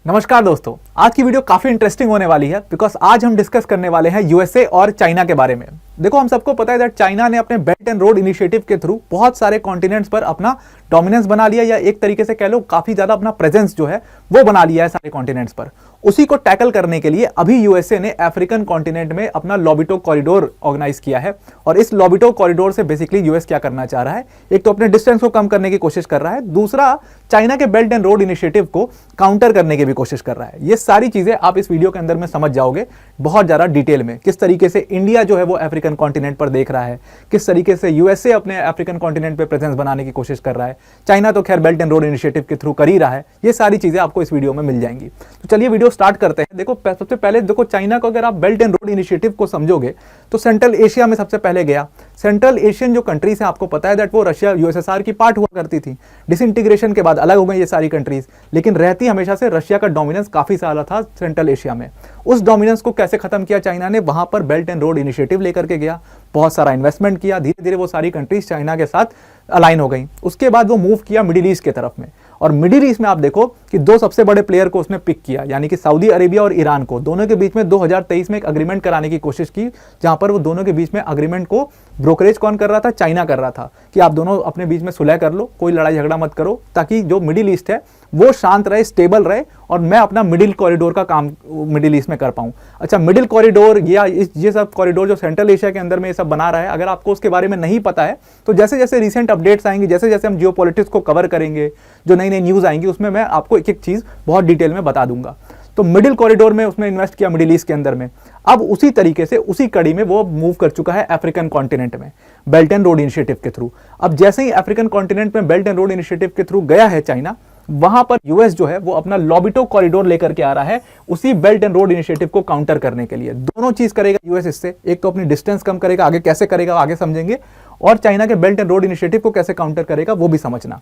नमस्कार दोस्तों, आज की वीडियो काफी इंटरेस्टिंग होने वाली है बिकॉज आज हम डिस्कस करने वाले हैं यूएसए और चाइना के बारे में। देखो, हम सबको पता है दैट चाइना ने अपने बेल्ट एंड रोड इनिशिएटिव के थ्रू बहुत सारे कॉन्टिनेंट्स पर अपना डोमिनेंस बना लिया, या एक तरीके से कह लो काफी ज्यादा अपना प्रेजेंस जो है वो बना लिया है सारे कॉन्टिनेंट्स पर। उसी को टैकल करने के लिए अभी यूएसए ने अफ्रीकन कॉन्टिनेंट में अपना लॉबिटो कॉरिडोर ऑर्गेनाइज किया है। और इस लॉबिटो कॉरिडोर से बेसिकली यूएस क्या करना चाह रहा है, एक तो अपने डिस्टेंस को कम करने की कोशिश कर रहा है, दूसरा चाइना के बेल्ट एंड रोड इनिशिएटिव को काउंटर करने की भी कोशिश कर रहा है। ये सारी चीजें आप इस वीडियो के अंदर में समझ जाओगे बहुत ज्यादा डिटेल में, किस तरीके से इंडिया जो है वो अफ्रीकन कॉन्टिनेंट पर देख रहा है, किस तरीके से यूएसए अपने अफ्रीकन कॉन्टिनेंट पे प्रेजेंस बनाने की कोशिश कर रहा है, चाइना तो खैर बेल्ट एंड रोड इनिशिएटिव के थ्रू कर ही रहा है। ये सारी चीजें आपको इस वीडियो में मिल जाएंगी। तो चलिए वीडियो स्टार्ट करते हैं। देखो, सबसे पहले देखो, चाइना को अगर आप बेल्ट एंड रोड इनिशिएटिव को समझोगे तो सेंट्रल एशिया में सबसे पहले गया। सेंट्रल एशियन जो कंट्रीज हैं, आपको पता है दैट वो रशिया यूएसएसआर की पार्ट हुआ करती थी। डिसइंटीग्रेशन के बाद अलग हो गई ये सारी कंट्रीज, लेकिन रहती हमेशा से रशिया का डोमिनेंस काफी सारा था सेंट्रल एशिया में। उस डोमिनेंस को कैसे खत्म किया चाइना ने, वहां पर बेल्ट एंड रोड इनिशिएटिव लेकर के गया, बहुत सारा इन्वेस्टमेंट किया, धीरे धीरे वो सारी कंट्रीज चाइना के साथ अलाइन हो गई। उसके बाद वो मूव किया मिडिल ईस्ट के तरफ में, और मिडिल ईस्ट में आप देखो कि दो सबसे बड़े प्लेयर को उसने पिक किया, यानी कि सऊदी अरेबिया और ईरान को। दोनों के बीच में 2023 में एक अग्रीमेंट कराने की कोशिश की, जहां पर वो दोनों के बीच में अग्रीमेंट को ब्रोकरेज कौन कर रहा था, चाइना कर रहा था, कि आप दोनों अपने बीच में सुलह कर लो, कोई लड़ाई झगड़ा मत करो, ताकि जो मिडिल ईस्ट है वो शांत रहे, स्टेबल रहे, और मैं अपना मिडिल कॉरिडोर का काम मिडिल ईस्ट में कर पाऊं। अच्छा, मिडिल कॉरिडोर या ये सब कॉरिडोर जो सेंट्रल एशिया के अंदर में ये सब बना रहा है, अगर आपको उसके बारे में नहीं पता है तो जैसे जैसे रिसेंट अपडेट्स आएंगे, जैसे जैसे हम जियोपॉलिटिक्स को कवर करेंगे, जो नई नई न्यूज आएंगी, उसमें मैं आपको एक एक चीज बहुत डिटेल में बता दूंगा। तो मिडिल कॉरिडोर में उसने इन्वेस्ट किया मिडिल ईस्ट के अंदर में। अब उसी तरीके से उसी कड़ी में वो मूव कर चुका है अफ्रीकन कॉन्टिनेंट में बेल्ट एंड रोड इनिशिएटिव के थ्रू। अब जैसे ही अफ्रीकन कॉन्टिनेंट में बेल्ट एंड रोड इनिशिएटिव के थ्रू गया है चाइना, वहां पर यूएस जो है वो अपना लॉबिटो कॉरिडोर लेकर के आ रहा है उसी बेल्ट एंड रोड इनिशिएटिव को काउंटर करने के लिए। दोनों चीज करेगा यूएस इससे, एक तो अपनी डिस्टेंस कम करेगा, आगे कैसे करेगा आगे समझेंगे, और चाइना के बेल्ट एंड रोड इनिशिएटिव को कैसे काउंटर करेगा वो भी समझना।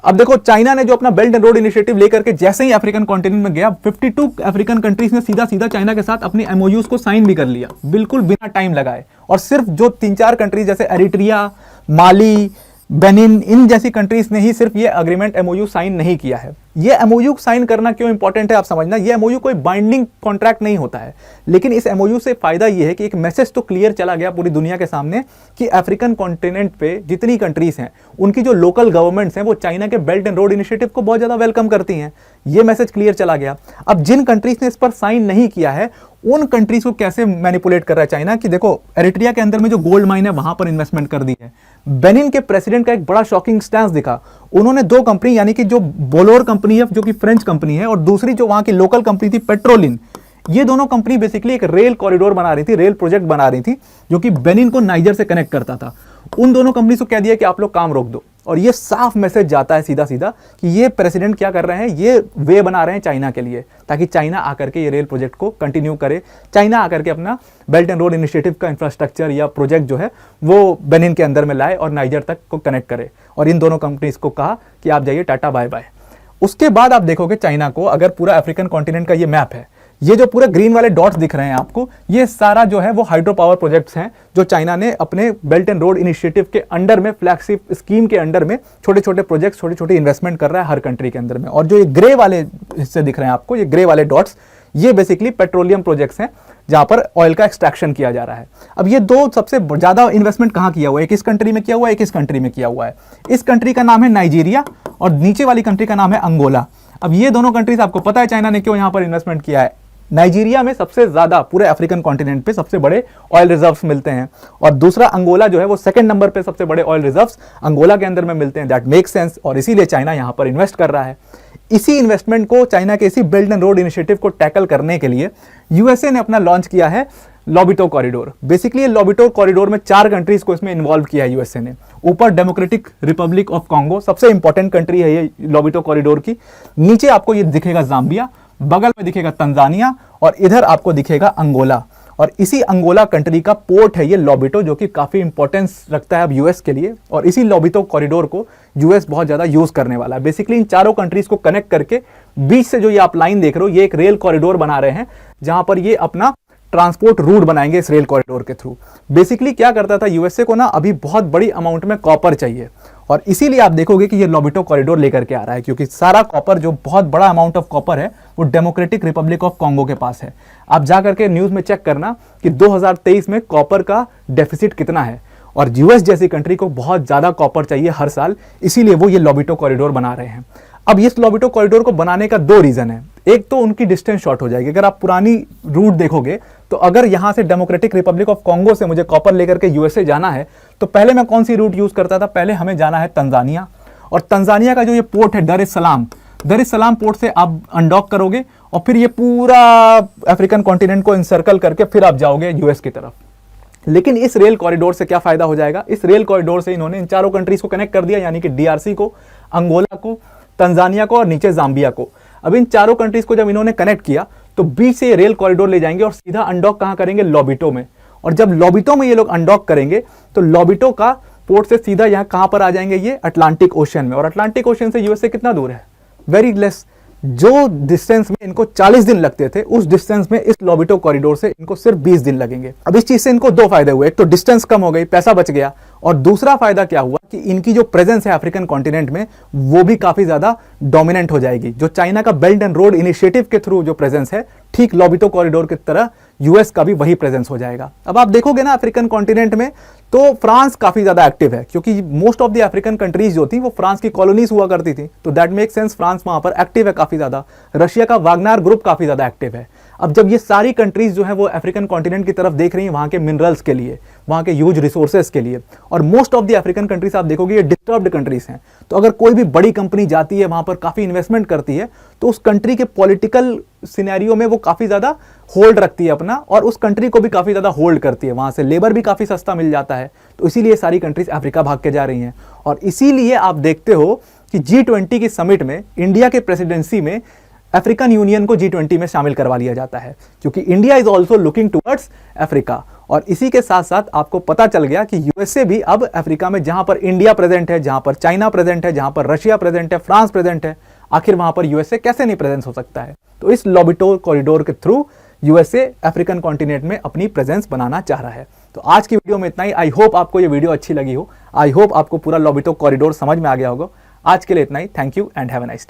अब देखो, चाइना ने जो अपना बेल्ट एंड रोड इनिशिएटिव लेकर के जैसे ही अफ्रीकन कॉन्टिनेंट में गया, 52 अफ्रीकन कंट्रीज ने सीधा सीधा चाइना के साथ अपनी एमओयूज को साइन भी कर लिया, बिल्कुल बिना टाइम लगाए। और सिर्फ जो 3-4 कंट्रीज जैसे एरिट्रिया, माली, बेनिन, इन जैसी कंट्रीज ने ही सिर्फ ये अग्रीमेंट एमओयू साइन नहीं किया है। ये एमओयू साइन करना क्यों इंपॉर्टेंट है आप समझना। ये एमओयू कोई बाइंडिंग कॉन्ट्रैक्ट नहीं होता है, लेकिन इस एमओयू से फायदा ये है कि एक मैसेज तो क्लियर चला गया पूरी दुनिया के सामने कि अफ्रीकन कॉन्टिनेंट पे जितनी कंट्रीज हैं, उनकी जो लोकल गवर्नमेंट्स हैं, वो चाइना के बेल्ट एंड रोड इनिशिएटिव को बहुत ज्यादा वेलकम करती हैं। ये मैसेज क्लियर चला गया। अब जिन कंट्रीज ने इस पर साइन नहीं किया है, उन कंट्रीज को कैसे मैनिपुलेट कर रहा है चाइना, कि देखो एरिट्रिया के अंदर में जो गोल्ड माइन है वहां पर इन्वेस्टमेंट कर दी है। बेनिन के प्रेसिडेंट का एक बड़ा शॉकिंग स्टैंस दिखा, उन्होंने दो कंपनी, यानी कि जो बोलोर कंपनी है जो कि फ्रेंच कंपनी है, और दूसरी जो वहां की लोकल कंपनी थी पेट्रोलिन, ये दोनों कंपनी बेसिकली एक रेल कॉरिडोर बना रही थी, रेल प्रोजेक्ट बना रही थी, जो कि बेनिन को नाइजर से कनेक्ट करता था। उन दोनों कंपनी को कह दिया कि आप लोग काम रोक दो, और ये साफ मैसेज जाता है सीधा सीधा कि ये प्रेसिडेंट क्या कर रहे हैं, ये वे बना रहे हैं चाइना के लिए, ताकि चाइना आकर के ये रेल प्रोजेक्ट को कंटिन्यू करे, चाइना आकर के अपना बेल्ट एंड रोड इनिशिएटिव का इंफ्रास्ट्रक्चर या प्रोजेक्ट जो है वो बेनिन के अंदर में लाए और नाइजर तक को कनेक्ट करे। और इन दोनों कंपनीज को कहा कि आप जाइए, टाटा बाय बाय। उसके बाद आप देखोगे चाइना को, अगर पूरा अफ्रीकन कॉन्टिनेंट का ये मैप है, ये जो पूरे ग्रीन वाले डॉट्स दिख रहे हैं आपको, ये सारा जो है वो हाइड्रो पावर प्रोजेक्ट्स हैं जो चाइना ने अपने बेल्ट एंड रोड इनिशिएटिव के अंडर में, फ्लैगशिप स्कीम के अंडर में छोटे छोटे प्रोजेक्ट्स, छोटे छोटे इन्वेस्टमेंट कर रहा है हर कंट्री के अंदर में। और जो ये ग्रे वाले हिस्से दिख रहे हैं आपको, ये ग्रे वाले डॉट्स, ये बेसिकली पेट्रोलियम प्रोजेक्ट्स हैं जहां पर ऑयल का एक्सट्रैक्शन किया जा रहा है। अब ये दो सबसे ज्यादा इन्वेस्टमेंट कहां किया हुआ है, एक इस कंट्री में किया हुआ है, एक इस कंट्री में किया हुआ है। इस कंट्री का नाम है नाइजीरिया और नीचे वाली कंट्री का नाम है अंगोला। अब ये दोनों कंट्रीज आपको पता है चाइना ने क्यों यहां पर इन्वेस्टमेंट किया है। नाइजीरिया में सबसे ज्यादा पूरे अफ्रीकन कॉन्टिनेंट पे सबसे बड़े ऑयल रिजर्व्स मिलते हैं, और दूसरा अंगोला जो है वो सेकंड नंबर पे सबसे बड़े ऑयल रिजर्व्स अंगोला के अंदर में मिलते हैं। दैट मेक सेंस, और इसीलिए चाइना यहां पर इन्वेस्ट कर रहा है। इसी इन्वेस्टमेंट को, चाइना के इसी बेल्ट एंड रोड इनिशिएटिव को टैकल करने के लिए यूएसए ने अपना लॉन्च किया है लॉबिटो कॉरिडोर। बेसिकली ये लॉबिटो कॉरिडोर में 4 कंट्रीज को इसमें इन्वॉल्व किया है यूएसए ने। ऊपर डेमोक्रेटिक रिपब्लिक ऑफ कॉन्गो, सबसे इंपॉर्टेंट कंट्री है ये लॉबिटो कॉरिडोर की। नीचे आपको ये दिखेगा जाम्बिया, बगल में दिखेगा तंजानिया, और इधर आपको दिखेगा अंगोला। और इसी अंगोला कंट्री का पोर्ट है ये लॉबिटो, जो कि काफी इंपॉर्टेंस रखता है अब यूएस के लिए। और इसी लॉबिटो कॉरिडोर को यूएस बहुत ज्यादा यूज करने वाला है। बेसिकली इन चारों कंट्रीज को कनेक्ट करके बीच से जो ये आप लाइन देख रहे हो, ये एक रेल कॉरिडोर बना रहे हैं, जहां पर ये अपना ट्रांसपोर्ट रूट बनाएंगे इस रेल कॉरिडोर के थ्रू। बेसिकली क्या करता था यूएसए को ना, अभी बहुत बड़ी अमाउंट में कॉपर चाहिए, और इसीलिए आप देखोगे कि ये लोबिटो कॉरिडोर लेकर के आ रहा है, क्योंकि सारा कॉपर, जो बहुत बड़ा अमाउंट ऑफ कॉपर है, वो डेमोक्रेटिक रिपब्लिक ऑफ कॉन्गो के पास है। आप जा करके न्यूज़ में चेक करना कि 2023 में कॉपर का डेफिसिट कितना है, और यूएस जैसी कंट्री को बहुत ज़्यादा कॉपर चाहिए हर साल, इसीलिए वो ये लोबिटो कॉरिडोर बना रहे हैं। अब इस लोबिटो कॉरिडोर को बनाने का 2 रीज़न है। एक तो उनकी डिस्टेंस शॉर्ट हो जाएगी। अगर आप पुरानी रूट देखोगे तो अगर यहाँ से डेमोक्रेटिक रिपब्लिक ऑफ कॉन्गो से मुझे कॉपर लेकर के यूएसए जाना है, तो पहले मैं कौन सी रूट यूज़ करता था? पहले हमें जाना है तंजानिया, और तंजानिया का जो ये पोर्ट है दर इस सलाम पोर्ट से आप अनडॉक करोगे और फिर ये पूरा अफ्रीकन कॉन्टिनेंट को इंसर्कल करके फिर आप जाओगे यूएस की तरफ। लेकिन इस रेल कॉरिडोर से क्या फायदा हो जाएगा? इस रेल कॉरिडोर से इन्होंने इन चारों कंट्रीज को कनेक्ट कर दिया, यानी कि डीआरसी को, अंगोला को, तंजानिया को और नीचे जाम्बिया को। अब इन चारों कंट्रीज को जब इन्होंने कनेक्ट किया तो बीच से ये रेल कॉरिडोर ले जाएंगे और सीधा अनडॉक कहां करेंगे? लोबिटो में। और जब लोबिटो में ये लोग अनडॉक करेंगे तो लोबिटो का पोर्ट से सीधा यहां कहां पर आ जाएंगे? ये अटलांटिक ओशन में। और अटलांटिक ओशन से यूएसए कितना दूर है? Very less. जो डिस्टेंस में इनको 40 दिन लगते थे, उस डिस्टेंस में इस लोबिटो कॉरिडोर से इनको सिर्फ 20 दिन लगेंगे। अब इस चीज से इनको 2 फायदे हुए। एक तो डिस्टेंस कम हो गई, पैसा बच गया, और दूसरा फायदा क्या हुआ कि इनकी जो प्रेजेंस है अफ्रीकन कॉन्टिनेंट में, वो भी काफी ज्यादा डोमिनेंट हो जाएगी। जो चाइना का बेल्ट एंड रोड इनिशिएटिव के थ्रू जो प्रेजेंस है, ठीक लोबिटो कॉरिडोर की तरह यूएस का भी वही प्रेजेंस हो जाएगा। अब आप देखोगे ना अफ्रीकन कॉन्टिनेंट में, तो फ्रांस काफी ज्यादा एक्टिव है, क्योंकि most of the African countries जो थी वो फ्रांस की कॉलोनीज हुआ करती थी, तो दैट मेक सेंस, फ्रांस वहां पर एक्टिव है काफी ज्यादा। रशिया का वागनर ग्रुप काफी ज्यादा एक्टिव है। अब जब ये सारी कंट्रीज जो है वो अफ्रीकन कॉन्टिनेंट की तरफ देख रही हैं वहां के मिनरल्स के लिए, वहां के ह्यूज रिसोर्सेज के लिए, और most of the African countries आप देखोगे ये डिस्टर्ब्ड कंट्रीज हैं, तो अगर कोई भी बड़ी कंपनी जाती है वहां पर काफी इन्वेस्टमेंट करती है, तो उस कंट्री के पॉलिटिकल सिनेरियो में वो काफी ज्यादा होल्ड रखती है अपना, और उस कंट्री को भी काफी ज्यादा होल्ड करती है। वहां से लेबर भी काफी सस्ता मिल जाता है, तो इसीलिए सारी कंट्रीज अफ्रीका भाग के जा रही हैं। और इसीलिए आप देखते हो कि G20 की समिट में, इंडिया के प्रेसिडेंसी में, अफ्रीकन यूनियन को G20 में शामिल करवा लिया जाता है, क्योंकि India is also looking towards Africa. और इसी के साथ साथ आपको पता चल गया कि यूएसए भी अब अफ्रीका में, जहां पर इंडिया प्रेजेंट है, जहां पर चाइना प्रेजेंट है, जहां पर रशिया प्रेजेंट है, फ्रांस प्रेजेंट है, आखिर वहां पर यूएसए कैसे नहीं प्रेजेंस हो सकता है? तो इस लोबिटो कॉरिडोर के थ्रू यूएसए अफ्रीकन कॉन्टिनेंट में अपनी प्रेजेंस बनाना चाह रहा है। तो आज की वीडियो में इतना ही। आई होप आपको ये वीडियो अच्छी लगी हो। आई होप आपको पूरा लोबिटो कॉरिडोर समझ में आ गया होगा। आज के लिए इतना ही। Thank you and have a nice day.